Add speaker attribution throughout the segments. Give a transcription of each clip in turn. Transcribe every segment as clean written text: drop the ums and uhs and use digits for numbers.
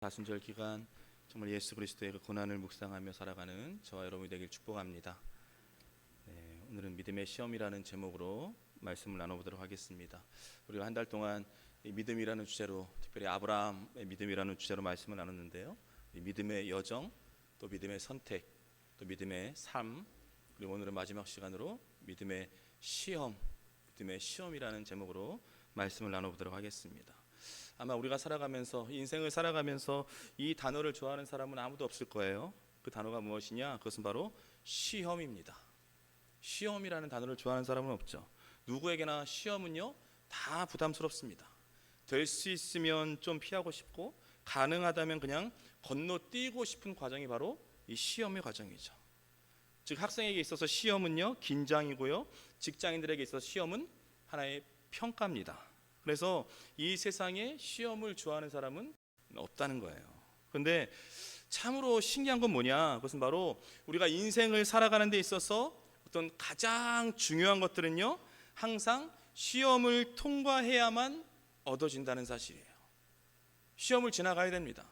Speaker 1: 다순절 기간 정말 예수 그리스도의 그 고난을 묵상하며 살아가는 저와 여러분이 되길 축복합니다. 오늘은 믿음의 시험이라는 제목으로 말씀을 나눠보도록 하겠습니다. 우리가 한 달 동안 이 믿음이라는 주제로, 특별히 아브라함의 믿음이라는 주제로 말씀을 나눴는데요. 이 믿음의 여정, 또 믿음의 선택, 또 믿음의 삶, 그리고 오늘은 마지막 시간으로 믿음의 시험, 믿음의 시험이라는 제목으로 말씀을 나눠보도록 하겠습니다. 아마 우리가 살아가면서, 인생을 살아가면서 이 단어를 좋아하는 사람은 아무도 없을 거예요. 그 단어가 무엇이냐? 그것은 바로 시험입니다. 시험이라는 단어를 좋아하는 사람은 없죠. 누구에게나 시험은요, 다 부담스럽습니다. 될 수 있으면 좀 피하고 싶고, 가능하다면 그냥 건너뛰고 싶은 과정이 바로 이 시험의 과정이죠. 즉 학생에게 있어서 시험은요, 긴장이고요, 직장인들에게 있어서 시험은 하나의 평가입니다. 그래서 이 세상에 시험을 좋아하는 사람은 없다는 거예요. 그런데 참으로 신기한 건 뭐냐? 그것은 바로 우리가 인생을 살아가는 데 있어서 어떤 가장 중요한 것들은요, 항상 시험을 통과해야만 얻어진다는 사실이에요. 시험을 지나가야 됩니다.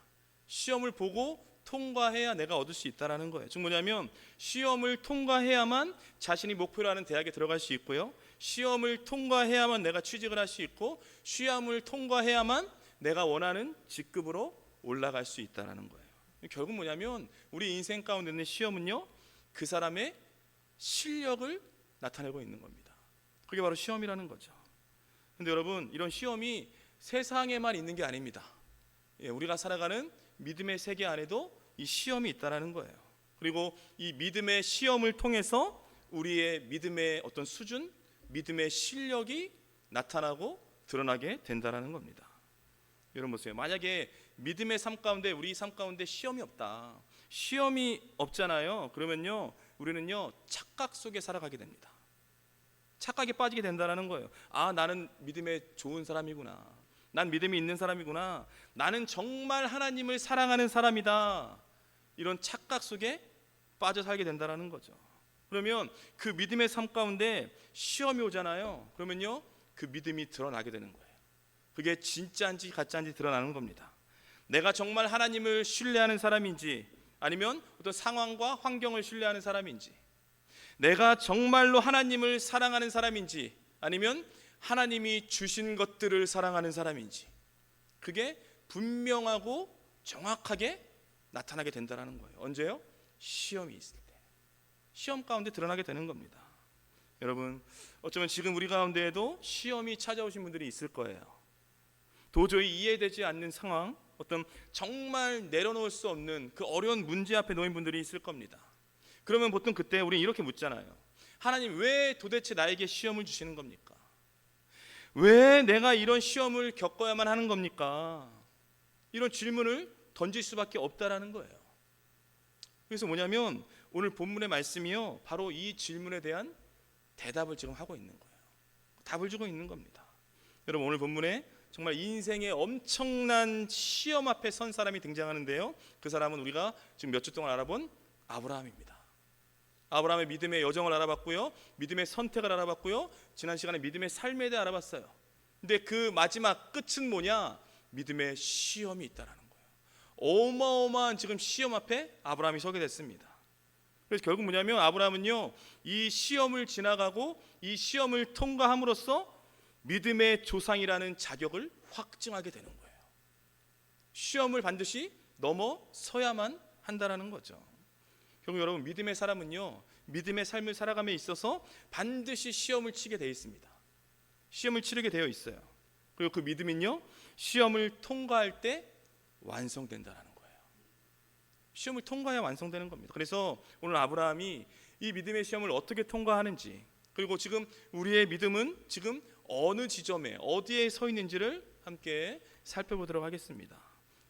Speaker 1: 시험을 보고 통과해야 내가 얻을 수 있다는 거예요. 즉 뭐냐면 시험을 통과해야만 자신이 목표로 하는 대학에 들어갈 수 있고요, 시험을 통과해야만 내가 취직을 할 수 있고, 시험을 통과해야만 내가 원하는 직급으로 올라갈 수 있다는 거예요. 결국 뭐냐면 우리 인생 가운데 있는 시험은요, 그 사람의 실력을 나타내고 있는 겁니다. 그게 바로 시험이라는 거죠. 근데 여러분, 이런 시험이 세상에만 있는 게 아닙니다. 우리가 살아가는 믿음의 세계 안에도 이 시험이 있다는 거예요. 그리고 이 믿음의 시험을 통해서 우리의 믿음의 어떤 수준, 믿음의 실력이 나타나고 드러나게 된다는 겁니다. 여러분 보세요. 만약에 믿음의 삶 가운데, 우리 삶 가운데 시험이 없다, 시험이 없잖아요. 그러면요, 우리는요 착각 속에 살아가게 됩니다. 착각에 빠지게 된다는 거예요. 아, 나는 믿음에 좋은 사람이구나, 난 믿음이 있는 사람이구나, 나는 정말 하나님을 사랑하는 사람이다, 이런 착각 속에 빠져 살게 된다는 거죠. 그러면 그 믿음의 삶 가운데 시험이 오잖아요. 그러면요, 그 믿음이 드러나게 되는 거예요. 그게 진짜인지 가짜인지 드러나는 겁니다. 내가 정말 하나님을 신뢰하는 사람인지, 아니면 어떤 상황과 환경을 신뢰하는 사람인지, 내가 정말로 하나님을 사랑하는 사람인지, 아니면 하나님이 주신 것들을 사랑하는 사람인지, 그게 분명하고 정확하게 나타나게 된다는 거예요. 언제요? 시험이 있을 때. 시험 가운데 드러나게 되는 겁니다. 여러분, 어쩌면 지금 우리 가운데에도 시험이 찾아오신 분들이 있을 거예요. 도저히 이해되지 않는 상황, 어떤 정말 내려놓을 수 없는 그 어려운 문제 앞에 놓인 분들이 있을 겁니다. 그러면 보통 그때 우리는 이렇게 묻잖아요. 하나님, 왜 도대체 나에게 시험을 주시는 겁니까? 왜 내가 이런 시험을 겪어야만 하는 겁니까? 이런 질문을 던질 수밖에 없다라는 거예요. 그래서 뭐냐면 오늘 본문의 말씀이요, 바로 이 질문에 대한 대답을 지금 하고 있는 거예요. 답을 주고 있는 겁니다. 여러분, 오늘 본문에 정말 인생의 엄청난 시험 앞에 선 사람이 등장하는데요, 그 사람은 우리가 지금 몇 주 동안 알아본 아브라함입니다. 아브라함의 믿음의 여정을 알아봤고요, 믿음의 선택을 알아봤고요, 지난 시간에 믿음의 삶에 대해 알아봤어요. 근데 그 마지막 끝은 뭐냐? 믿음의 시험이 있다는 거예요. 어마어마한 지금 시험 앞에 아브라함이 서게 됐습니다. 그래서 결국 뭐냐면 아브라함은요, 이 시험을 지나가고 이 시험을 통과함으로써 믿음의 조상이라는 자격을 확증하게 되는 거예요. 시험을 반드시 넘어서야만 한다는 거죠. 결국 여러분, 믿음의 사람은요, 믿음의 삶을 살아감에 있어서 반드시 시험을 치게 되어 있습니다. 시험을 치르게 되어 있어요. 그리고 그 믿음은요, 시험을 통과할 때 완성된다는 거예요. 시험을 통과해야 완성되는 겁니다. 그래서 오늘 아브라함이 이 믿음의 시험을 어떻게 통과하는지, 그리고 지금 우리의 믿음은 지금 어느 지점에 어디에 서 있는지를 함께 살펴보도록 하겠습니다.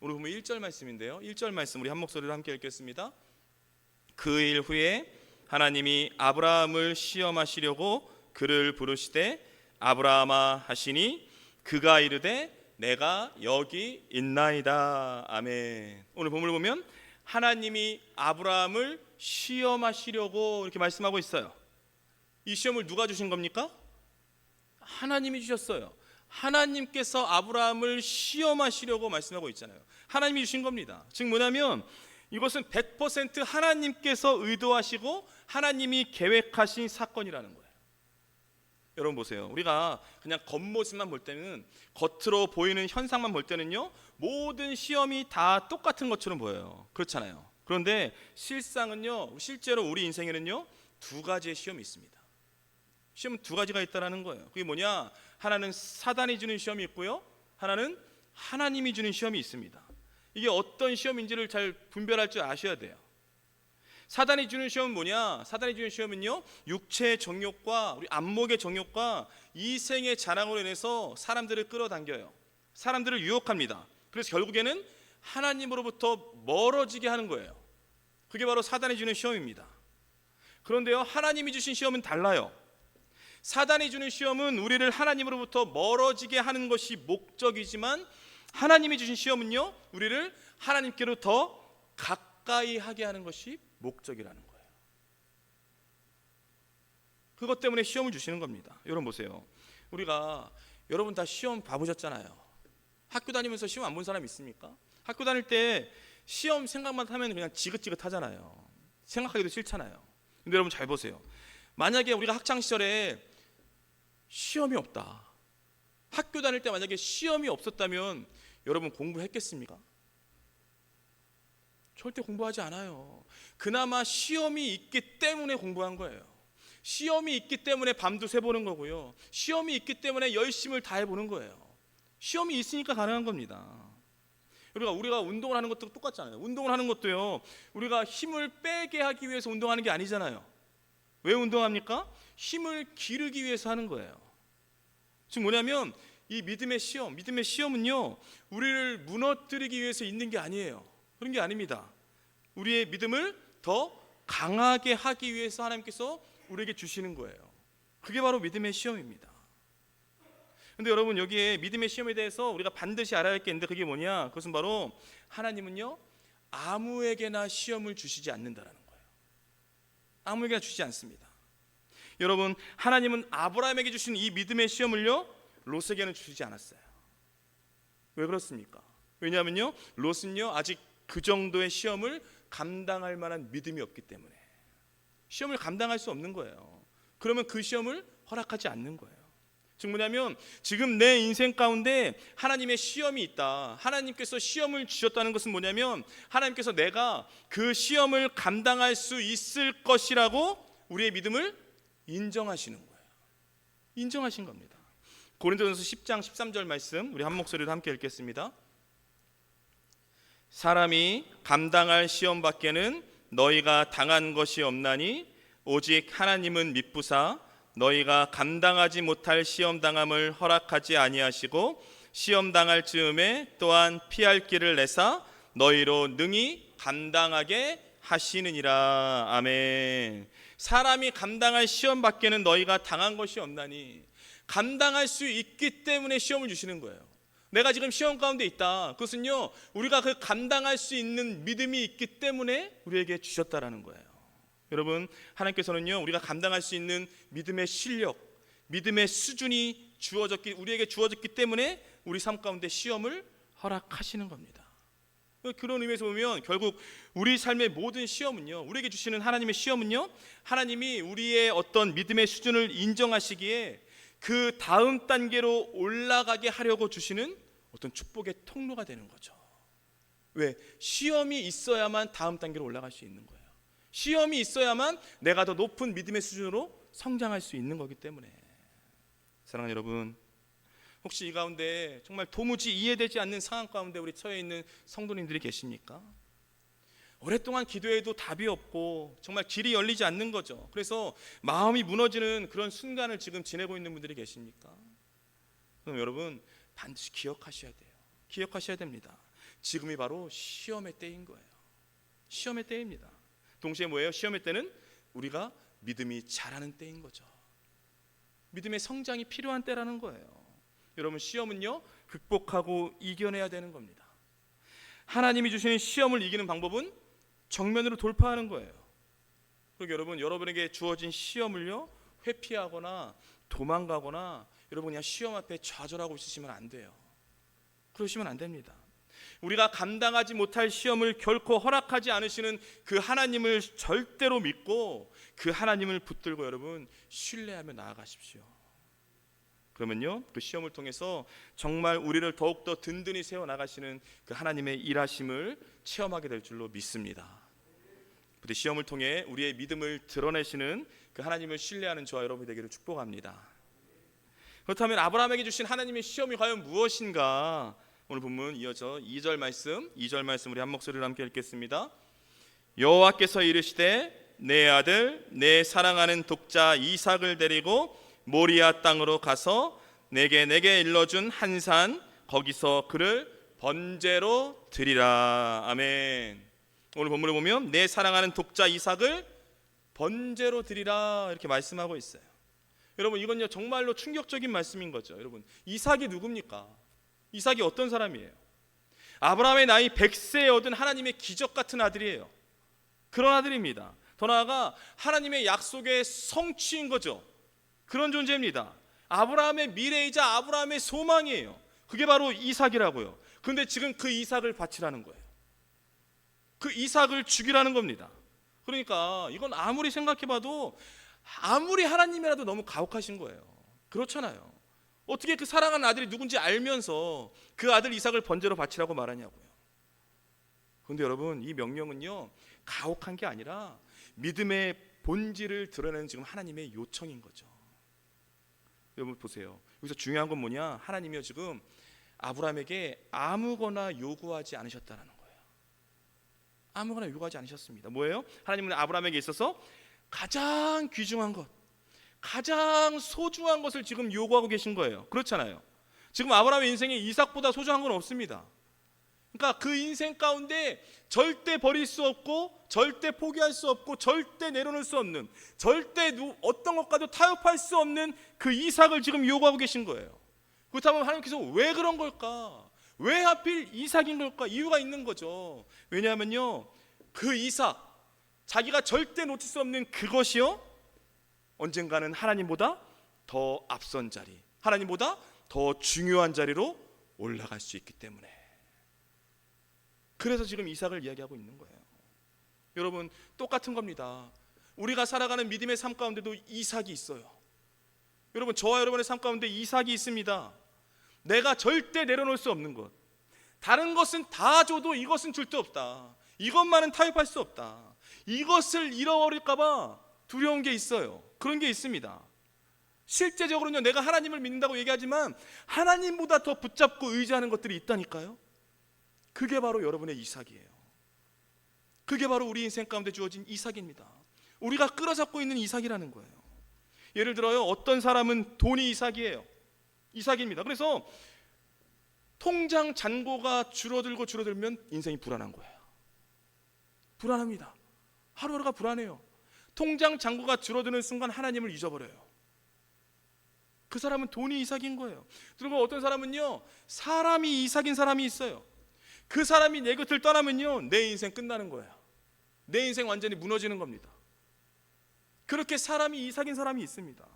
Speaker 1: 오늘 보면 1절 말씀인데요, 1절 말씀 우리 한 목소리로 함께 읽겠습니다. 그 일 후에 하나님이 아브라함을 시험하시려고 그를 부르시되 아브라함아 하시니 그가 이르되 내가 여기 있나이다. 아멘. 오늘 본문을 보면 하나님이 아브라함을 시험하시려고 이렇게 말씀하고 있어요. 이 시험을 누가 주신 겁니까? 하나님이 주셨어요. 하나님께서 아브라함을 시험하시려고 말씀하고 있잖아요. 하나님이 주신 겁니다. 즉 뭐냐면 이것은 100% 하나님께서 의도하시고 하나님이 계획하신 사건이라는 거예요. 여러분 보세요. 우리가 그냥 겉모습만 볼 때는, 겉으로 보이는 현상만 볼 때는요, 모든 시험이 다 똑같은 것처럼 보여요. 그렇잖아요. 그런데 실상은요, 실제로 우리 인생에는요, 두 가지의 시험이 있습니다. 시험은 두 가지가 있다는 거예요. 그게 뭐냐? 하나는 사단이 주는 시험이 있고요, 하나는 하나님이 주는 시험이 있습니다. 이게 어떤 시험인지를 잘 분별할 줄 아셔야 돼요. 사단이 주는 시험은 뭐냐? 사단이 주는 시험은요, 육체의 정욕과 우리 안목의 정욕과 이생의 자랑으로 인해서 사람들을 끌어당겨요. 사람들을 유혹합니다. 그래서 결국에는 하나님으로부터 멀어지게 하는 거예요. 그게 바로 사단이 주는 시험입니다. 그런데요, 하나님이 주신 시험은 달라요. 사단이 주는 시험은 우리를 하나님으로부터 멀어지게 하는 것이 목적이지만, 하나님이 주신 시험은요, 우리를 하나님께로 더 가까이 하게 하는 것이 목적이라는 거예요. 그것 때문에 시험을 주시는 겁니다. 여러분 보세요. 여러분 다 시험 봐보셨잖아요. 학교 다니면서 시험 안 본 사람 있습니까? 학교 다닐 때 시험 생각만 하면 그냥 지긋지긋하잖아요. 생각하기도 싫잖아요. 근데 여러분 잘 보세요. 만약에 우리가 학창시절에 시험이 없다, 학교 다닐 때 만약에 시험이 없었다면 여러분 공부했겠습니까? 절대 공부하지 않아요. 그나마 시험이 있기 때문에 공부한 거예요. 시험이 있기 때문에 밤도 새보는 거고요, 시험이 있기 때문에 열심을 다해보는 거예요. 시험이 있으니까 가능한 겁니다. 우리가 운동을 하는 것도 똑같잖아요. 운동을 하는 것도요, 우리가 힘을 빼게 하기 위해서 운동하는 게 아니잖아요. 왜 운동합니까? 힘을 기르기 위해서 하는 거예요. 즉 뭐냐면 이 믿음의 시험은요, 우리를 무너뜨리기 위해서 있는 게 아니에요. 그런 게 아닙니다. 우리의 믿음을 더 강하게 하기 위해서 하나님께서 우리에게 주시는 거예요. 그게 바로 믿음의 시험입니다. 근데 여러분, 여기에 믿음의 시험에 대해서 우리가 반드시 알아야 할 게 있는데, 그게 뭐냐? 그것은 바로 하나님은요, 아무에게나 시험을 주시지 않는다라는 거예요. 아무에게나 주시지 않습니다. 여러분, 하나님은 아브라함에게 주신 이 믿음의 시험을요, 롯에게는 주시지 않았어요. 왜 그렇습니까? 왜냐하면요, 롯은요, 아직 그 정도의 시험을 감당할 만한 믿음이 없기 때문에 시험을 감당할 수 없는 거예요. 그러면 그 시험을 허락하지 않는 거예요. 즉 뭐냐면, 지금 내 인생 가운데 하나님의 시험이 있다, 하나님께서 시험을 주셨다는 것은 뭐냐면, 하나님께서 내가 그 시험을 감당할 수 있을 것이라고 우리의 믿음을 인정하시는 거예요. 인정하신 겁니다. 고린도전서 10장 13절 말씀, 우리 한 목소리로 함께 읽겠습니다. 사람이 감당할 시험 밖에는 너희가 당한 것이 없나니 오직 하나님은 미쁘사 너희가 감당하지 못할 시험 당함을 허락하지 아니하시고 시험 당할 즈음에 또한 피할 길을 내사 너희로 능히 감당하게 하시느니라. 아멘. 사람이 감당할 시험 밖에는 너희가 당한 것이 없나니, 감당할 수 있기 때문에 시험을 주시는 거예요. 내가 지금 시험 가운데 있다, 그것은요, 우리가 그 감당할 수 있는 믿음이 있기 때문에 우리에게 주셨다라는 거예요. 여러분, 하나님께서는요, 우리가 감당할 수 있는 믿음의 실력, 믿음의 수준이 우리에게 주어졌기 때문에 우리 삶 가운데 시험을 허락하시는 겁니다. 그런 의미에서 보면 결국 우리 삶의 모든 시험은요, 우리에게 주시는 하나님의 시험은요, 하나님이 우리의 어떤 믿음의 수준을 인정하시기에 그 다음 단계로 올라가게 하려고 주시는 어떤 축복의 통로가 되는 거죠. 왜? 시험이 있어야만 다음 단계로 올라갈 수 있는 거예요. 시험이 있어야만 내가 더 높은 믿음의 수준으로 성장할 수 있는 거기 때문에. 사랑하는 여러분, 혹시 이 가운데 정말 도무지 이해되지 않는 상황 가운데 우리 처해 있는 성도님들이 계십니까? 오랫동안 기도해도 답이 없고 정말 길이 열리지 않는 거죠. 그래서 마음이 무너지는 그런 순간을 지금 지내고 있는 분들이 계십니까? 그럼 여러분, 반드시 기억하셔야 돼요. 기억하셔야 됩니다. 지금이 바로 시험의 때인 거예요. 시험의 때입니다. 동시에 뭐예요? 시험의 때는 우리가 믿음이 자라는 때인 거죠. 믿음의 성장이 필요한 때라는 거예요. 여러분, 시험은요, 극복하고 이겨내야 되는 겁니다. 하나님이 주시는 시험을 이기는 방법은 정면으로 돌파하는 거예요. 그리고 여러분, 여러분에게 주어진 시험을요, 회피하거나 도망가거나 여러분 그냥 시험 앞에 좌절하고 있으시면 안 돼요. 그러시면 안 됩니다. 우리가 감당하지 못할 시험을 결코 허락하지 않으시는 그 하나님을 절대로 믿고 그 하나님을 붙들고 여러분 신뢰하며 나아가십시오. 그러면요, 그 시험을 통해서 정말 우리를 더욱더 든든히 세워나가시는 그 하나님의 일하심을 체험하게 될 줄로 믿습니다. 부디 시험을 통해 우리의 믿음을 드러내시는 그 하나님을 신뢰하는 저와 여러분이 되기를 축복합니다. 그렇다면 아브라함에게 주신 하나님의 시험이 과연 무엇인가? 오늘 본문 이어져 2절 말씀 우리 한 목소리로 함께 읽겠습니다. 여호와께서 이르시되 내 아들 내 사랑하는 독자 이삭을 데리고 모리아 땅으로 가서 내게 일러준 한 산 거기서 그를 번제로 드리라. 아멘. 오늘 본문을 보면 내 사랑하는 독자 이삭을 번제로 드리라 이렇게 말씀하고 있어요. 여러분 이건요 정말로 충격적인 말씀인 거죠. 여러분 이삭이 누굽니까? 이삭이 어떤 사람이에요? 아브라함의 나이 100세에 얻은 하나님의 기적 같은 아들이에요. 그런 아들입니다. 더 나아가 하나님의 약속의 성취인 거죠. 그런 존재입니다. 아브라함의 미래이자 아브라함의 소망이에요. 그게 바로 이삭이라고요. 그런데 지금 그 이삭을 바치라는 거예요. 그 이삭을 죽이라는 겁니다. 그러니까 이건 아무리 생각해봐도 아무리 하나님이라도 너무 가혹하신 거예요. 그렇잖아요. 어떻게 그 사랑하는 아들이 누군지 알면서 그 아들 이삭을 번제로 바치라고 말하냐고요. 그런데 여러분 이 명령은요 가혹한 게 아니라 믿음의 본질을 드러내는 지금 하나님의 요청인 거죠. 여러분 보세요. 여기서 중요한 건 뭐냐? 하나님이요 지금 아브라함에게 아무거나 요구하지 않으셨다는 거예요. 아무거나 요구하지 않으셨습니다. 뭐예요? 하나님은 아브라함에게 있어서 가장 귀중한 것, 가장 소중한 것을 지금 요구하고 계신 거예요. 그렇잖아요. 지금 아브라함의 인생에 이삭보다 소중한 건 없습니다. 그러니까 그 인생 가운데 절대 버릴 수 없고 절대 포기할 수 없고 절대 내려놓을 수 없는, 절대 어떤 것과도 타협할 수 없는 그 이삭을 지금 요구하고 계신 거예요. 그렇다면 하나님께서 왜 그런 걸까? 왜 하필 이삭인 걸까? 이유가 있는 거죠. 왜냐하면요 그 이삭, 자기가 절대 놓칠 수 없는 그것이요 언젠가는 하나님보다 더 앞선 자리, 하나님보다 더 중요한 자리로 올라갈 수 있기 때문에, 그래서 지금 이삭을 이야기하고 있는 거예요. 여러분 똑같은 겁니다. 우리가 살아가는 믿음의 삶 가운데도 이삭이 있어요. 여러분 저와 여러분의 삶 가운데 이삭이 있습니다. 내가 절대 내려놓을 수 없는 것, 다른 것은 다 줘도 이것은 줄 데 없다, 이것만은 타협할 수 없다, 이것을 잃어버릴까 봐 두려운 게 있어요. 그런 게 있습니다. 실제적으로는 내가 하나님을 믿는다고 얘기하지만 하나님보다 더 붙잡고 의지하는 것들이 있다니까요. 그게 바로 여러분의 이삭이에요. 그게 바로 우리 인생 가운데 주어진 이삭입니다. 우리가 끌어잡고 있는 이삭이라는 거예요. 예를 들어요 어떤 사람은 돈이 이삭이에요. 이삭입니다. 그래서 통장 잔고가 줄어들면 인생이 불안한 거예요. 불안합니다. 하루하루가 불안해요. 통장 잔고가 줄어드는 순간 하나님을 잊어버려요. 그 사람은 돈이 이삭인 거예요. 그리고 어떤 사람은요 사람이 이삭인 사람이 있어요. 그 사람이 내 곁을 떠나면요 내 인생 끝나는 거예요. 내 인생 완전히 무너지는 겁니다. 그렇게 사람이 이삭인 사람이 있습니다.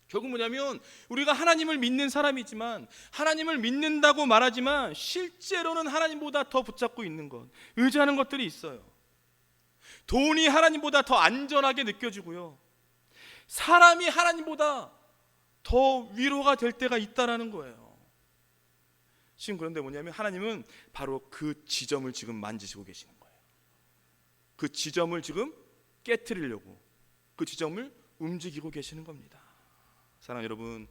Speaker 1: 결국 뭐냐면 우리가 하나님을 믿는 사람이지만, 하나님을 믿는다고 말하지만 실제로는 하나님보다 더 붙잡고 있는 것, 의지하는 것들이 있어요. 돈이 하나님보다 더 안전하게 느껴지고요, 사람이 하나님보다 더 위로가 될 때가 있다라는 거예요. 지금 그런데 뭐냐면 하나님은 바로 그 지점을 지금 만지시고 계시는 거예요. 그 지점을 지금 깨트리려고, 그 지점을 움직이고 계시는 겁니다. 사랑하는 여러분,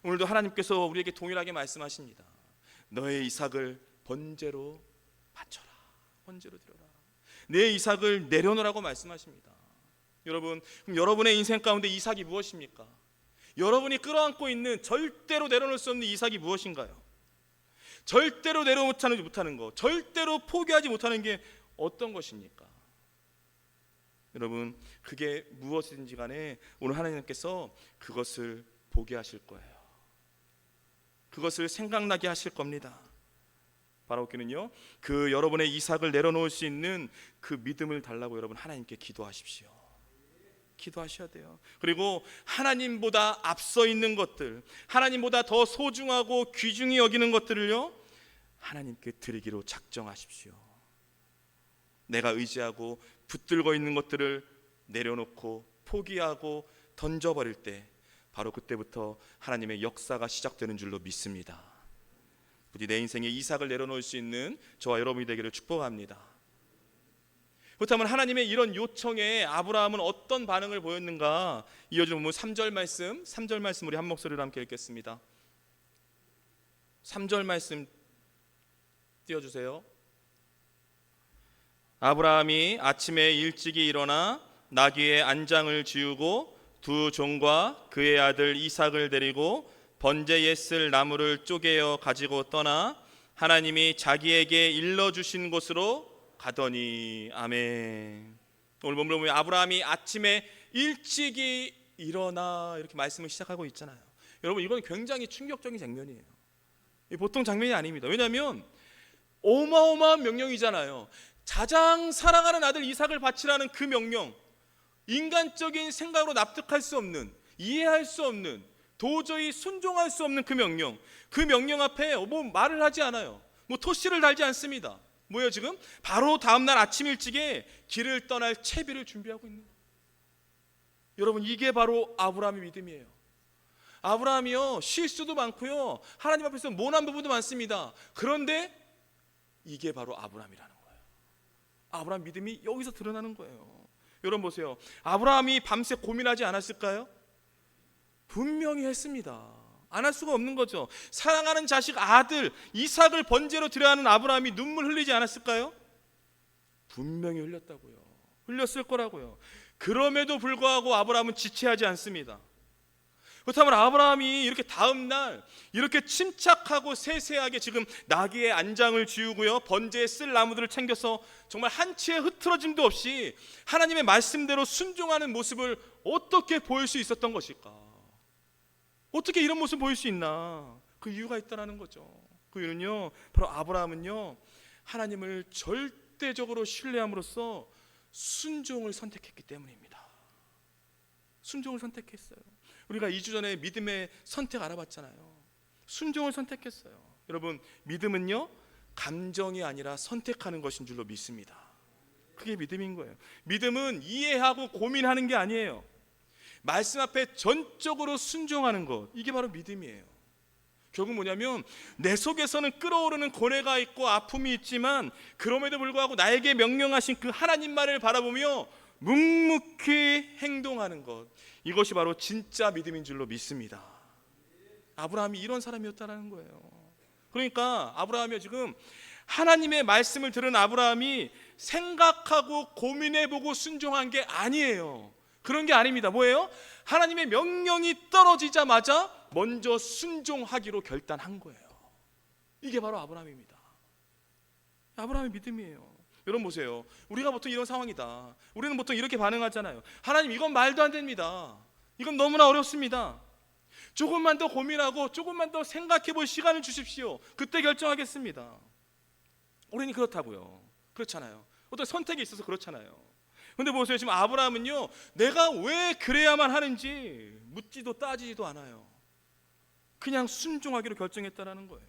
Speaker 1: 오늘도 하나님께서 우리에게 동일하게 말씀하십니다. 너의 이삭을 번제로 바쳐라, 번제로 드려라, 내 이삭을 내려놓으라고 말씀하십니다. 여러분, 그럼 여러분의 인생 가운데 이삭이 무엇입니까? 여러분이 끌어안고 있는 절대로 내려놓을 수 없는 이삭이 무엇인가요? 절대로 내려놓지 못하는 것, 절대로 포기하지 못하는 게 어떤 것입니까? 여러분, 그게 무엇이든지 간에 오늘 하나님께서 그것을 보게 하실 거예요. 그것을 생각나게 하실 겁니다. 바로 그는요, 그 여러분의 이삭을 내려놓을 수 있는 그 믿음을 달라고 여러분 하나님께 기도하십시오. 기도하셔야 돼요. 그리고 하나님보다 앞서 있는 것들, 하나님보다 더 소중하고 귀중히 여기는 것들을요 하나님께 드리기로 작정하십시오. 내가 의지하고 붙들고 있는 것들을 내려놓고 포기하고 던져버릴 때 바로 그때부터 하나님의 역사가 시작되는 줄로 믿습니다. 부디 내 인생에 이삭을 내려놓을 수 있는 저와 여러분이 되기를 축복합니다. 그렇다면 하나님의 이런 요청에 아브라함은 어떤 반응을 보였는가? 이어지는 본문 3절 말씀 우리 한 목소리로 함께 읽겠습니다. 3절 말씀 띄워주세요. 아브라함이 아침에 일찍이 일어나 나귀의 안장을 지우고 두 종과 그의 아들 이삭을 데리고 번제에 쓸 나무를 쪼개어 가지고 떠나 하나님이 자기에게 일러주신 곳으로 가더니. 아멘. 오늘 본문을 보면 아브라함이 아침에 일찍이 일어나 이렇게 말씀을 시작하고 있잖아요. 여러분, 이건 굉장히 충격적인 장면이에요. 보통 장면이 아닙니다. 왜냐하면 어마어마한 명령이잖아요. 가장 사랑하는 아들 이삭을 바치라는 그 명령, 인간적인 생각으로 납득할 수 없는, 이해할 수 없는, 도저히 순종할 수 없는 그 명령 앞에 뭐 말을 하지 않아요. 뭐 토시를 달지 않습니다. 뭐예요 지금? 바로 다음날 아침 일찍에 길을 떠날 채비를 준비하고 있는 거예요. 여러분, 이게 바로 아브라함의 믿음이에요. 아브라함이요, 실수도 많고요, 하나님 앞에서 모난 부분도 많습니다. 그런데 이게 바로 아브라함이라는 거예요. 아브라함 믿음이 여기서 드러나는 거예요. 여러분 보세요. 아브라함이 밤새 고민하지 않았을까요? 분명히 했습니다. 안 할 수가 없는 거죠. 사랑하는 자식 아들 이삭을 번제로 드려야 하는 아브라함이 눈물 흘리지 않았을까요? 분명히 흘렸다고요. 흘렸을 거라고요. 그럼에도 불구하고 아브라함은 지체하지 않습니다. 그렇다면 아브라함이 이렇게 다음날 이렇게 침착하고 세세하게 지금 나귀의 안장을 지우고요, 번제에 쓸 나무들을 챙겨서 정말 한치의 흐트러짐도 없이 하나님의 말씀대로 순종하는 모습을 어떻게 보일 수 있었던 것일까? 어떻게 이런 모습 보일 수 있나? 그 이유가 있다는 거죠. 그 이유는요, 바로 아브라함은요, 하나님을 절대적으로 신뢰함으로써 순종을 선택했기 때문입니다. 순종을 선택했어요. 우리가 2주 전에 믿음의 선택 알아봤잖아요. 순종을 선택했어요. 여러분, 믿음은요, 감정이 아니라 선택하는 것인 줄로 믿습니다. 그게 믿음인 거예요. 믿음은 이해하고 고민하는 게 아니에요. 말씀 앞에 전적으로 순종하는 것, 이게 바로 믿음이에요. 결국 뭐냐면 내 속에서는 끓어오르는 고뇌가 있고 아픔이 있지만 그럼에도 불구하고 나에게 명령하신 그 하나님 말을 바라보며 묵묵히 행동하는 것, 이것이 바로 진짜 믿음인 줄로 믿습니다. 아브라함이 이런 사람이었다는 거예요. 그러니까 아브라함이 지금 하나님의 말씀을 들은 아브라함이 생각하고 고민해보고 순종한 게 아니에요. 그런 게 아닙니다. 뭐예요? 하나님의 명령이 떨어지자마자 먼저 순종하기로 결단한 거예요. 이게 바로 아브라함입니다. 아브라함의 믿음이에요. 여러분 보세요. 우리가 보통 이런 상황이다, 우리는 보통 이렇게 반응하잖아요. 하나님, 이건 말도 안 됩니다. 이건 너무나 어렵습니다. 조금만 더 고민하고 조금만 더 생각해 볼 시간을 주십시오. 그때 결정하겠습니다. 우리는 그렇다고요. 그렇잖아요. 어떤 선택이 있어서 그렇잖아요. 근데 보세요. 지금 아브라함은요, 내가 왜 그래야만 하는지 묻지도 따지지도 않아요. 그냥 순종하기로 결정했다라는 거예요.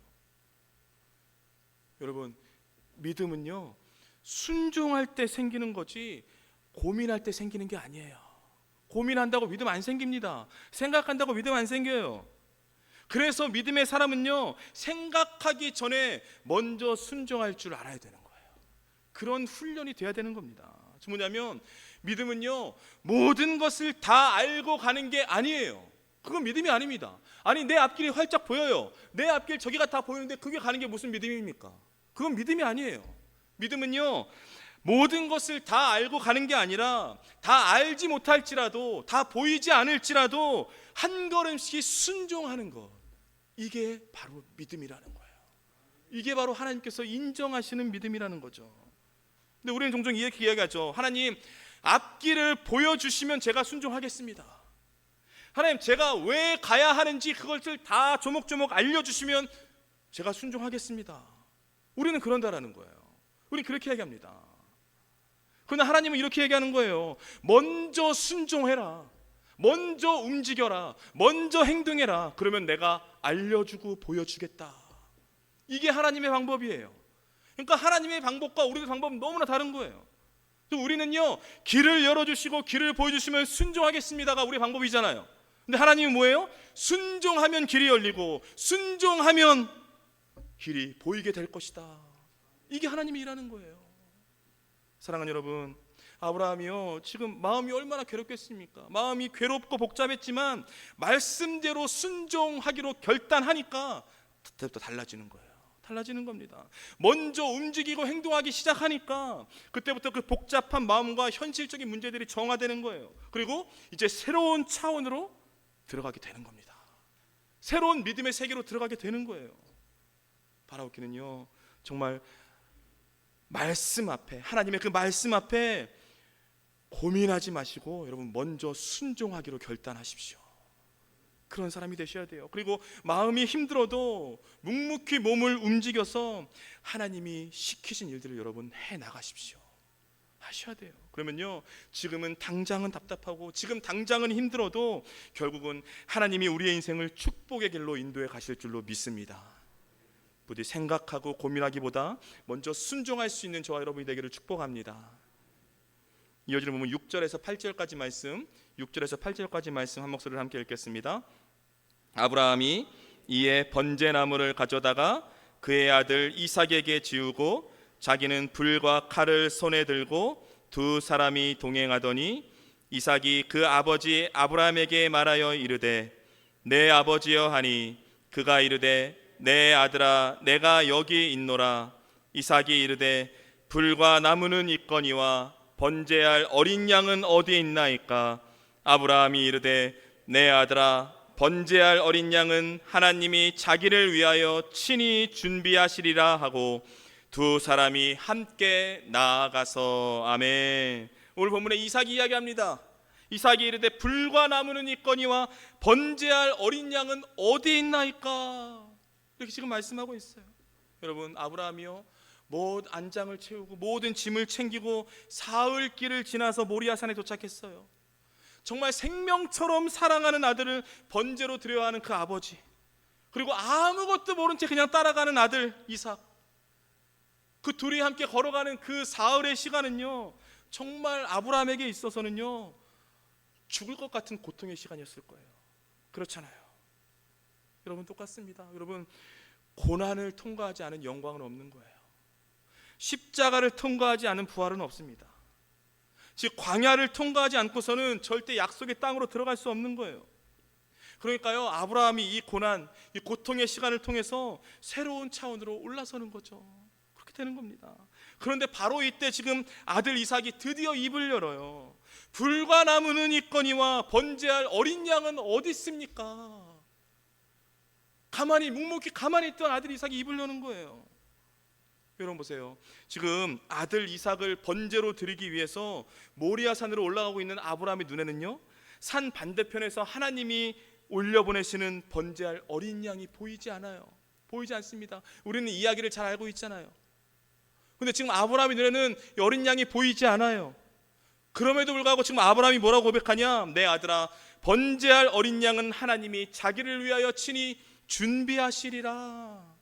Speaker 1: 여러분, 믿음은요, 순종할 때 생기는 거지 고민할 때 생기는 게 아니에요. 고민한다고 믿음 안 생깁니다. 생각한다고 믿음 안 생겨요. 그래서 믿음의 사람은요, 생각하기 전에 먼저 순종할 줄 알아야 되는 거예요. 그런 훈련이 돼야 되는 겁니다. 뭐냐면 믿음은요, 모든 것을 다 알고 가는 게 아니에요. 그건 믿음이 아닙니다. 아니, 내 앞길이 활짝 보여요. 내 앞길 저기가 다 보이는데 그게 가는 게 무슨 믿음입니까? 그건 믿음이 아니에요. 믿음은요, 모든 것을 다 알고 가는 게 아니라 다 알지 못할지라도, 다 보이지 않을지라도 한 걸음씩 순종하는 것, 이게 바로 믿음이라는 거예요. 이게 바로 하나님께서 인정하시는 믿음이라는 거죠. 근데 우리는 종종 이렇게 이야기하죠. 하나님, 앞길을 보여주시면 제가 순종하겠습니다. 하나님, 제가 왜 가야 하는지 그것을 다 조목조목 알려주시면 제가 순종하겠습니다. 우리는 그런다라는 거예요. 우리 그렇게 얘기합니다. 그러나 하나님은 이렇게 얘기하는 거예요. 먼저 순종해라, 먼저 움직여라, 먼저 행동해라. 그러면 내가 알려주고 보여주겠다. 이게 하나님의 방법이에요. 그러니까 하나님의 방법과 우리의 방법은 너무나 다른 거예요. 우리는요, 길을 열어주시고 길을 보여주시면 순종하겠습니다가 우리의 방법이잖아요. 근데 하나님은 뭐예요? 순종하면 길이 열리고 순종하면 길이 보이게 될 것이다. 이게 하나님이 일하는 거예요. 사랑하는 여러분, 아브라함이요, 지금 마음이 얼마나 괴롭겠습니까? 마음이 괴롭고 복잡했지만 말씀대로 순종하기로 결단하니까 그때부터 달라지는 거예요. 달라지는 겁니다. 먼저 움직이고 행동하기 시작하니까 그때부터 그 복잡한 마음과 현실적인 문제들이 정화되는 거예요. 그리고 이제 새로운 차원으로 들어가게 되는 겁니다. 새로운 믿음의 세계로 들어가게 되는 거예요. 바라옵기는요, 정말 말씀 앞에, 하나님의 그 말씀 앞에 고민하지 마시고 여러분 먼저 순종하기로 결단하십시오. 그런 사람이 되셔야 돼요. 그리고 마음이 힘들어도 묵묵히 몸을 움직여서 하나님이 시키신 일들을 여러분 해나가십시오. 하셔야 돼요. 그러면요, 지금은 당장은 답답하고 지금 당장은 힘들어도 결국은 하나님이 우리의 인생을 축복의 길로 인도해 가실 줄로 믿습니다. 부디 생각하고 고민하기보다 먼저 순종할 수 있는 저와 여러분이 되기를 축복합니다. 이어지는 보면 6절에서 8절까지 말씀, 6절에서 8절까지 말씀 한 목소리를 함께 읽겠습니다. 아브라함이 이에 번제나무를 가져다가 그의 아들 이삭에게 지우고 자기는 불과 칼을 손에 들고 두 사람이 동행하더니 이삭이 그 아버지 아브라함에게 말하여 이르되 내 아버지여 하니 그가 이르되 내 아들아 내가 여기 있노라. 이삭이 이르되 불과 나무는 있거니와 번제할 어린 양은 어디에 있나이까? 아브라함이 이르되 내 아들아 번제할 어린 양은 하나님이 자기를 위하여 친히 준비하시리라 하고 두 사람이 함께 나아가서. 아멘. 오늘 본문에 이삭이 이야기합니다. 이삭이 이르되 불과 나무는 있거니와 번제할 어린 양은 어디에 있나이까? 이렇게 지금 말씀하고 있어요. 여러분, 아브라함이요 모든 안장을 채우고 모든 짐을 챙기고 사흘길을 지나서 모리아산에 도착했어요. 정말 생명처럼 사랑하는 아들을 번제로 드려야 하는 그 아버지, 그리고 아무것도 모른 채 그냥 따라가는 아들 이삭, 그 둘이 함께 걸어가는 그 사흘의 시간은요 정말 아브라함에게 있어서는요 죽을 것 같은 고통의 시간이었을 거예요. 그렇잖아요. 여러분, 똑같습니다. 여러분, 고난을 통과하지 않은 영광은 없는 거예요. 십자가를 통과하지 않은 부활은 없습니다. 즉 광야를 통과하지 않고서는 절대 약속의 땅으로 들어갈 수 없는 거예요. 그러니까요, 아브라함이 이 고난, 이 고통의 시간을 통해서 새로운 차원으로 올라서는 거죠. 그렇게 되는 겁니다. 그런데 바로 이때 지금 아들 이삭이 드디어 입을 열어요. 불과 나무는 있거니와 번제할 어린 양은 어디 있습니까? 가만히 묵묵히 가만히 있던 아들 이삭이 입을 여는 거예요. 여러분 보세요. 지금 아들 이삭을 번제로 드리기 위해서 모리아산으로 올라가고 있는 아브라함의 눈에는요 산 반대편에서 하나님이 올려보내시는 번제할 어린 양이 보이지 않아요. 보이지 않습니다. 우리는 이야기를 잘 알고 있잖아요. 근데 지금 아브라함의 눈에는 어린 양이 보이지 않아요. 그럼에도 불구하고 지금 아브라함이 뭐라고 고백하냐? 내 아들아 번제할 어린 양은 하나님이 자기를 위하여 친히 준비하시리라.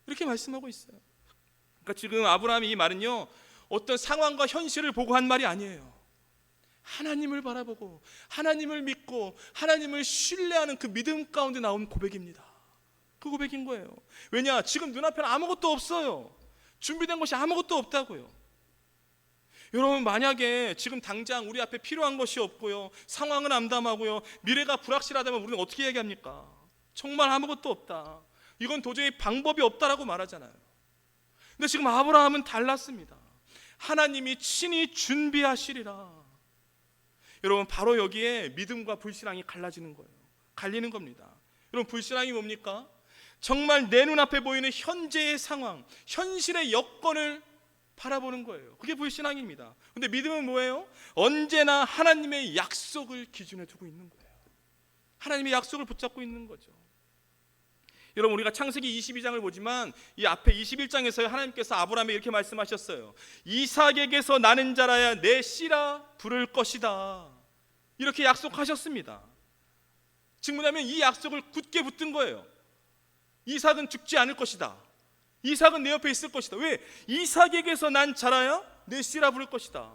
Speaker 1: 이렇게 말씀하고 있어요. 그러니까 지금 아브라함이 이 말은요 어떤 상황과 현실을 보고 한 말이 아니에요. 하나님을 바라보고 하나님을 믿고 하나님을 신뢰하는 그 믿음 가운데 나온 고백입니다. 그 고백인 거예요. 왜냐? 지금 눈앞에는 아무것도 없어요. 준비된 것이 아무것도 없다고요. 여러분, 만약에 지금 당장 우리 앞에 필요한 것이 없고요, 상황은 암담하고요, 미래가 불확실하다면 우리는 어떻게 얘기합니까? 정말 아무것도 없다, 이건 도저히 방법이 없다라고 말하잖아요. 근데 지금 아브라함은 달랐습니다. 하나님이 친히 준비하시리라. 여러분, 바로 여기에 믿음과 불신앙이 갈라지는 거예요. 갈리는 겁니다. 여러분, 불신앙이 뭡니까? 정말 내 눈앞에 보이는 현재의 상황, 현실의 여건을 바라보는 거예요. 그게 불신앙입니다. 근데 믿음은 뭐예요? 언제나 하나님의 약속을 기준에 두고 있는 거예요. 하나님의 약속을 붙잡고 있는 거죠. 여러분, 우리가 창세기 22장을 보지만 이 앞에 21장에서 하나님께서 아브라함에게 이렇게 말씀하셨어요. 이삭에게서 나는 자라야 내 씨라 부를 것이다. 이렇게 약속하셨습니다. 즉 뭐냐면 이 약속을 굳게 붙든 거예요. 이삭은 죽지 않을 것이다. 이삭은 내 옆에 있을 것이다. 왜? 이삭에게서 난 자라야 내 씨라 부를 것이다.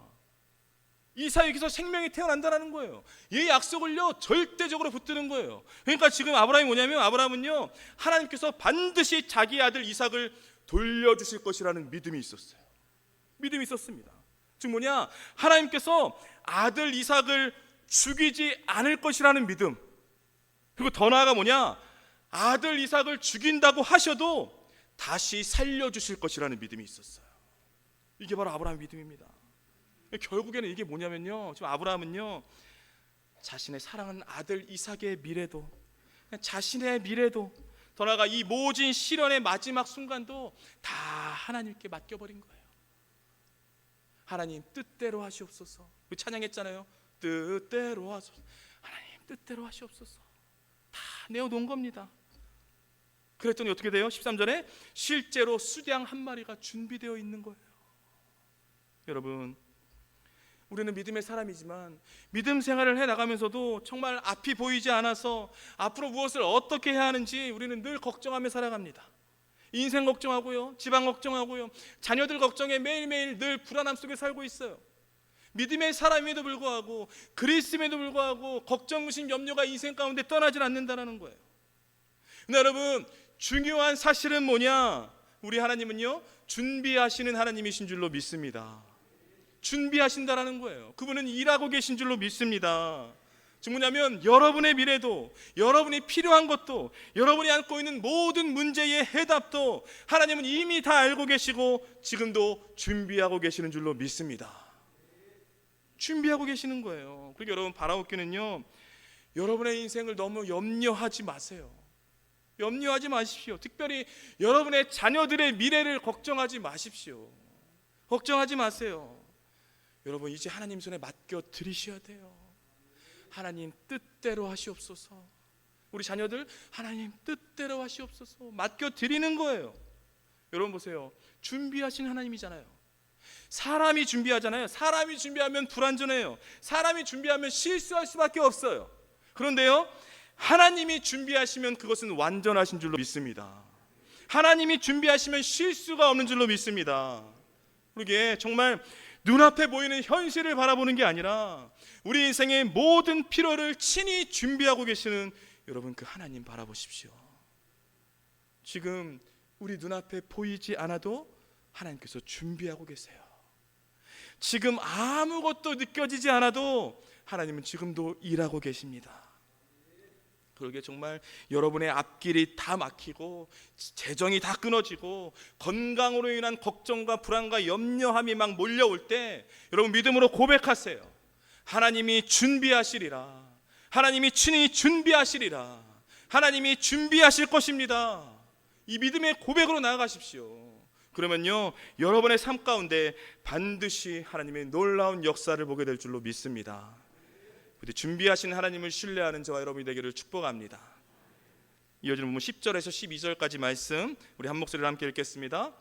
Speaker 1: 이삭에게서 생명이 태어난다는 거예요. 이 약속을요 절대적으로 붙드는 거예요. 그러니까 지금 아브라함이 뭐냐면, 아브라함은요 하나님께서 반드시 자기 아들 이삭을 돌려주실 것이라는 믿음이 있었어요. 믿음이 있었습니다. 즉 뭐냐, 하나님께서 아들 이삭을 죽이지 않을 것이라는 믿음, 그리고 더 나아가 뭐냐, 아들 이삭을 죽인다고 하셔도 다시 살려주실 것이라는 믿음이 있었어요. 이게 바로 아브라함의 믿음입니다. 결국에는 이게 뭐냐면요, 지금 아브라함은요 자신의 사랑하는 아들 이삭의 미래도, 자신의 미래도, 더 나아가 이 모진 시련의 마지막 순간도 다 하나님께 맡겨버린 거예요. 하나님 뜻대로 하시옵소서. 우리 찬양했잖아요. 뜻대로 하소서. 하나님 뜻대로 하시옵소서. 다 내어놓은 겁니다. 그랬더니 어떻게 돼요? 13절에 실제로 수양 한 마리가 준비되어 있는 거예요. 여러분, 우리는 믿음의 사람이지만 믿음 생활을 해나가면서도 정말 앞이 보이지 않아서 앞으로 무엇을 어떻게 해야 하는지 우리는 늘 걱정하며 살아갑니다. 인생 걱정하고요, 집안 걱정하고요, 자녀들 걱정에 매일매일 늘 불안함 속에 살고 있어요. 믿음의 사람임에도 불구하고, 그리스도임에도 불구하고 걱정, 무심, 염려가 인생 가운데 떠나질 않는다는 거예요. 근데 여러분, 중요한 사실은 뭐냐, 우리 하나님은요 준비하시는 하나님이신 줄로 믿습니다. 준비하신다라는 거예요. 그분은 일하고 계신 줄로 믿습니다. 즉 뭐냐면, 여러분의 미래도, 여러분이 필요한 것도, 여러분이 안고 있는 모든 문제의 해답도 하나님은 이미 다 알고 계시고 지금도 준비하고 계시는 줄로 믿습니다. 준비하고 계시는 거예요. 그리고 여러분, 바라옵기는요, 여러분의 인생을 너무 염려하지 마세요. 염려하지 마십시오. 특별히 여러분의 자녀들의 미래를 걱정하지 마십시오. 걱정하지 마세요. 여러분, 이제 하나님 손에 맡겨 드리셔야 돼요. 하나님 뜻대로 하시옵소서. 우리 자녀들 하나님 뜻대로 하시옵소서 맡겨 드리는 거예요. 여러분 보세요, 준비하신 하나님이잖아요. 사람이 준비하잖아요. 사람이 준비하면 불완전해요. 사람이 준비하면 실수할 수밖에 없어요. 그런데요, 하나님이 준비하시면 그것은 완전하신 줄로 믿습니다. 하나님이 준비하시면 실수가 없는 줄로 믿습니다. 그러게 정말 눈앞에 보이는 현실을 바라보는 게 아니라 우리 인생의 모든 필요를 친히 준비하고 계시는 여러분, 그 하나님 바라보십시오. 지금 우리 눈앞에 보이지 않아도 하나님께서 준비하고 계세요. 지금 아무것도 느껴지지 않아도 하나님은 지금도 일하고 계십니다. 그러게 정말 여러분의 앞길이 다 막히고 재정이 다 끊어지고 건강으로 인한 걱정과 불안과 염려함이 막 몰려올 때 여러분, 믿음으로 고백하세요. 하나님이 준비하시리라. 하나님이 친히 준비하시리라. 하나님이 준비하실 것입니다. 이 믿음의 고백으로 나아가십시오. 그러면요, 여러분의 삶 가운데 반드시 하나님의 놀라운 역사를 보게 될 줄로 믿습니다. 준비하신 하나님을 신뢰하는 저와 여러분이 되기를 축복합니다. 이어지는 부분 10절에서 12절까지 말씀 우리 한 목소리로 함께 읽겠습니다.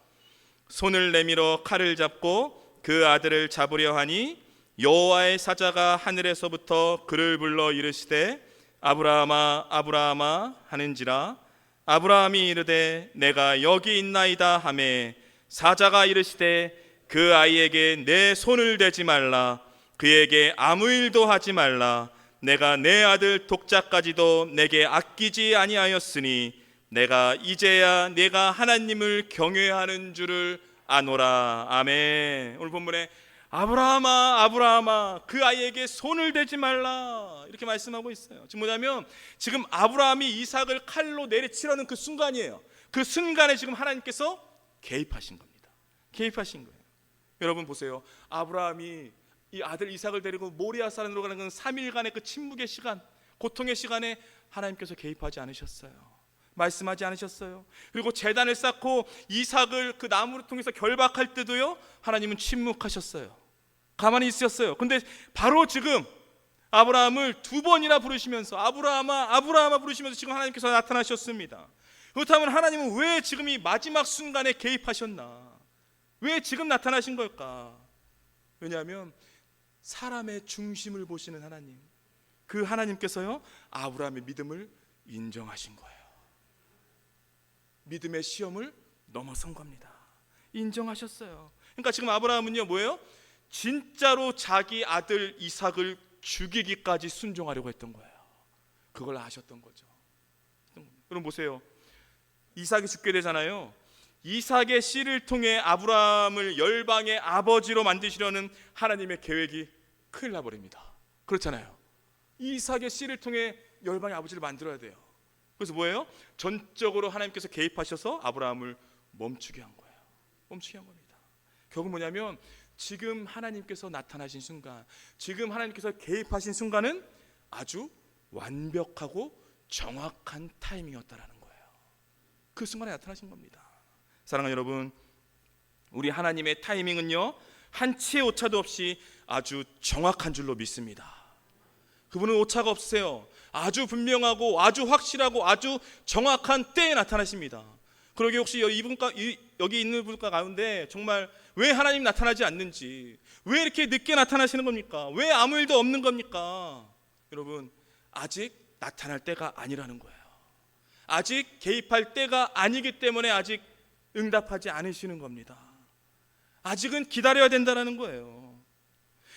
Speaker 1: 손을 내밀어 칼을 잡고 그 아들을 잡으려 하니 여호와의 사자가 하늘에서부터 그를 불러 이르시되 아브라함아 아브라함아 하는지라. 아브라함이 이르되 내가 여기 있나이다 하매 사자가 이르시되 그 아이에게 내 손을 대지 말라. 그에게 아무 일도 하지 말라. 내가 내 아들 독자까지도 내게 아끼지 아니하였으니 내가 이제야 내가 하나님을 경외하는 줄을 아노라. 아멘. 오늘 본문에 아브라함아 아브라함아 그 아이에게 손을 대지 말라 이렇게 말씀하고 있어요. 지금 뭐냐면, 지금 아브라함이 이삭을 칼로 내리치려는 그 순간이에요. 그 순간에 지금 하나님께서 개입하신 겁니다. 개입하신 거예요. 여러분 보세요, 아브라함이 이 아들 이삭을 데리고 모리아산으로 가는 건 3일간의 그 침묵의 시간, 고통의 시간에 하나님께서 개입하지 않으셨어요. 말씀하지 않으셨어요. 그리고 제단을 쌓고 이삭을 그 나무를 통해서 결박할 때도요, 하나님은 침묵하셨어요. 가만히 있으셨어요. 근데 바로 지금 아브라함을 2번이나 부르시면서 아브라함아 아브라함아 부르시면서 지금 하나님께서 나타나셨습니다. 그렇다면 하나님은 왜 지금 이 마지막 순간에 개입하셨나? 왜 지금 나타나신 걸까? 왜냐하면 사람의 중심을 보시는 하나님, 그 하나님께서요 아브라함의 믿음을 인정하신 거예요. 믿음의 시험을 넘어선 겁니다. 인정하셨어요. 그러니까 지금 아브라함은요 뭐예요? 진짜로 자기 아들 이삭을 죽이기까지 순종하려고 했던 거예요. 그걸 아셨던 거죠. 여러분 보세요. 이삭이 죽게 되잖아요. 이삭의 씨를 통해 아브라함을 열방의 아버지로 만드시려는 하나님의 계획이 큰일 나버립니다. 그렇잖아요. 이삭의 씨를 통해 열방의 아버지를 만들어야 돼요. 그래서 뭐예요? 전적으로 하나님께서 개입하셔서 아브라함을 멈추게 한 거예요. 멈추게 한 겁니다. 결국 뭐냐면 지금 하나님께서 나타나신 순간, 지금 하나님께서 개입하신 순간은 아주 완벽하고 정확한 타이밍이었다라는 거예요. 그 순간에 나타나신 겁니다. 사랑하는 여러분, 우리 하나님의 타이밍은요 한치의 오차도 없이 아주 정확한 줄로 믿습니다. 그분은 오차가 없으세요. 아주 분명하고 아주 확실하고 아주 정확한 때에 나타나십니다. 그러게 혹시 여기 있는 분 가운데 정말 왜 하나님 나타나지 않는지, 왜 이렇게 늦게 나타나시는 겁니까? 왜 아무 일도 없는 겁니까? 여러분, 아직 나타날 때가 아니라는 거예요. 아직 개입할 때가 아니기 때문에 아직 응답하지 않으시는 겁니다. 아직은 기다려야 된다는 거예요.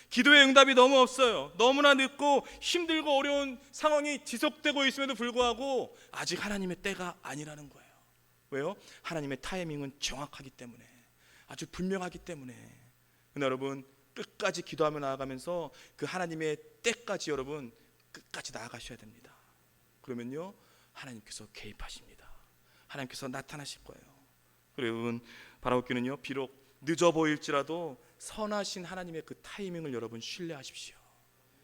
Speaker 1: 기도의 응답이 너무 없어요. 너무나 늦고 힘들고 어려운 상황이 지속되고 있음에도 불구하고 아직 하나님의 때가 아니라는 거예요. 왜요? 하나님의 타이밍은 정확하기 때문에, 아주 분명하기 때문에. 여러분, 끝까지 기도하며 나아가면서 그 하나님의 때까지 여러분 끝까지 나아가셔야 됩니다. 그러면요 하나님께서 개입하십니다. 하나님께서 나타나실 거예요. 그리고 여러분, 바라옵기는요 비록 늦어 보일지라도 선하신 하나님의 그 타이밍을 여러분 신뢰하십시오.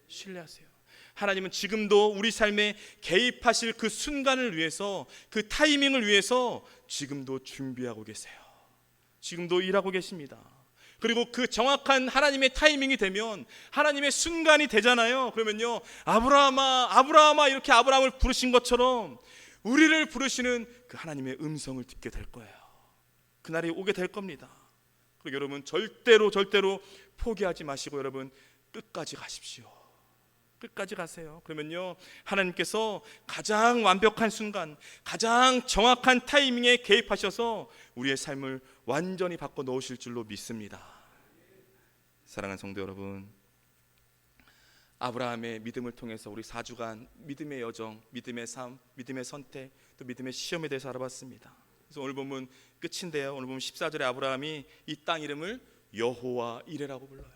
Speaker 1: 신뢰하세요. 하나님은 지금도 우리 삶에 개입하실 그 순간을 위해서, 그 타이밍을 위해서 지금도 준비하고 계세요. 지금도 일하고 계십니다. 그리고 그 정확한 하나님의 타이밍이 되면, 하나님의 순간이 되잖아요. 그러면요 아브라함아 아브라함아 이렇게 아브라함을 부르신 것처럼 우리를 부르시는 그 하나님의 음성을 듣게 될 거예요. 그날이 오게 될 겁니다. 그리고 여러분 절대로 포기하지 마시고 여러분 끝까지 가십시오. 끝까지 가세요. 그러면요 하나님께서 가장 완벽한 순간, 가장 정확한 타이밍에 개입하셔서 우리의 삶을 완전히 바꿔 놓으실 줄로 믿습니다. 사랑하는 성도 여러분, 아브라함의 믿음을 통해서 우리 4주간 믿음의 여정, 믿음의 삶, 믿음의 선택, 또 믿음의 시험에 대해서 알아봤습니다. 그래서 오늘 본문 끝인데요, 오늘 보면 14절에 아브라함이 이 땅 이름을 여호와 이레라고 불러요.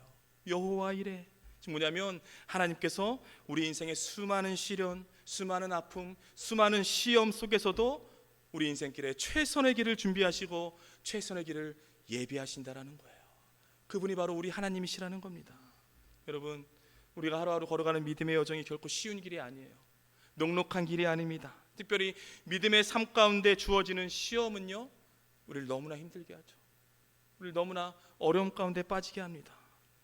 Speaker 1: 여호와 이레. 지금 뭐냐면 하나님께서 우리 인생의 수많은 시련, 수많은 아픔, 수많은 시험 속에서도 우리 인생길에 최선의 길을 준비하시고 최선의 길을 예비하신다라는 거예요. 그분이 바로 우리 하나님이시라는 겁니다. 여러분, 우리가 하루하루 걸어가는 믿음의 여정이 결코 쉬운 길이 아니에요. 녹록한 길이 아닙니다. 특별히 믿음의 삶 가운데 주어지는 시험은요 우리를 너무나 힘들게 하죠. 우리를 너무나 어려움 가운데 빠지게 합니다.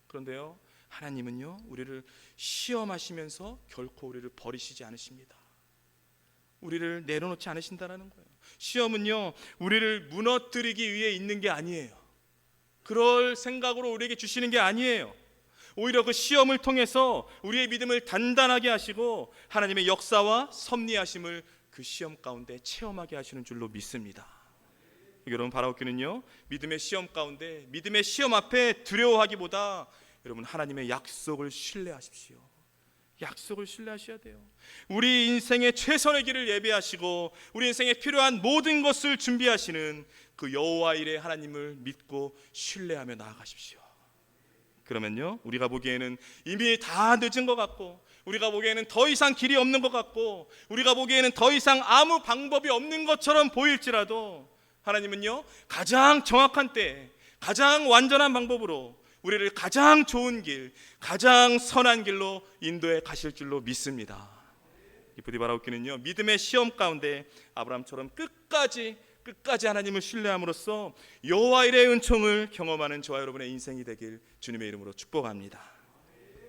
Speaker 1: 그런데요 하나님은요 우리를 시험하시면서 결코 우리를 버리시지 않으십니다. 우리를 내려놓지 않으신다라는 거예요. 시험은요 우리를 무너뜨리기 위해 있는 게 아니에요. 그럴 생각으로 우리에게 주시는 게 아니에요. 오히려 그 시험을 통해서 우리의 믿음을 단단하게 하시고 하나님의 역사와 섭리하심을 그 시험 가운데 체험하게 하시는 줄로 믿습니다. 여러분, 바라옵기는요 믿음의 시험 가운데, 믿음의 시험 앞에 두려워하기보다 여러분 하나님의 약속을 신뢰하십시오. 약속을 신뢰하셔야 돼요. 우리 인생의 최선의 길을 예비하시고 우리 인생에 필요한 모든 것을 준비하시는 그 여호와 이레 하나님을 믿고 신뢰하며 나아가십시오. 그러면요 우리가 보기에는 이미 다 늦은 것 같고, 우리가 보기에는 더 이상 길이 없는 것 같고, 우리가 보기에는 더 이상 아무 방법이 없는 것처럼 보일지라도 하나님은요 가장 정확한 때, 가장 완전한 방법으로 우리를 가장 좋은 길, 가장 선한 길로 인도해 가실 줄로 믿습니다. 부디 바라옵기는요 믿음의 시험 가운데 아브라함처럼 끝까지 하나님을 신뢰함으로써 여호와 이레의 은총을 경험하는 저와 여러분의 인생이 되길 주님의 이름으로 축복합니다.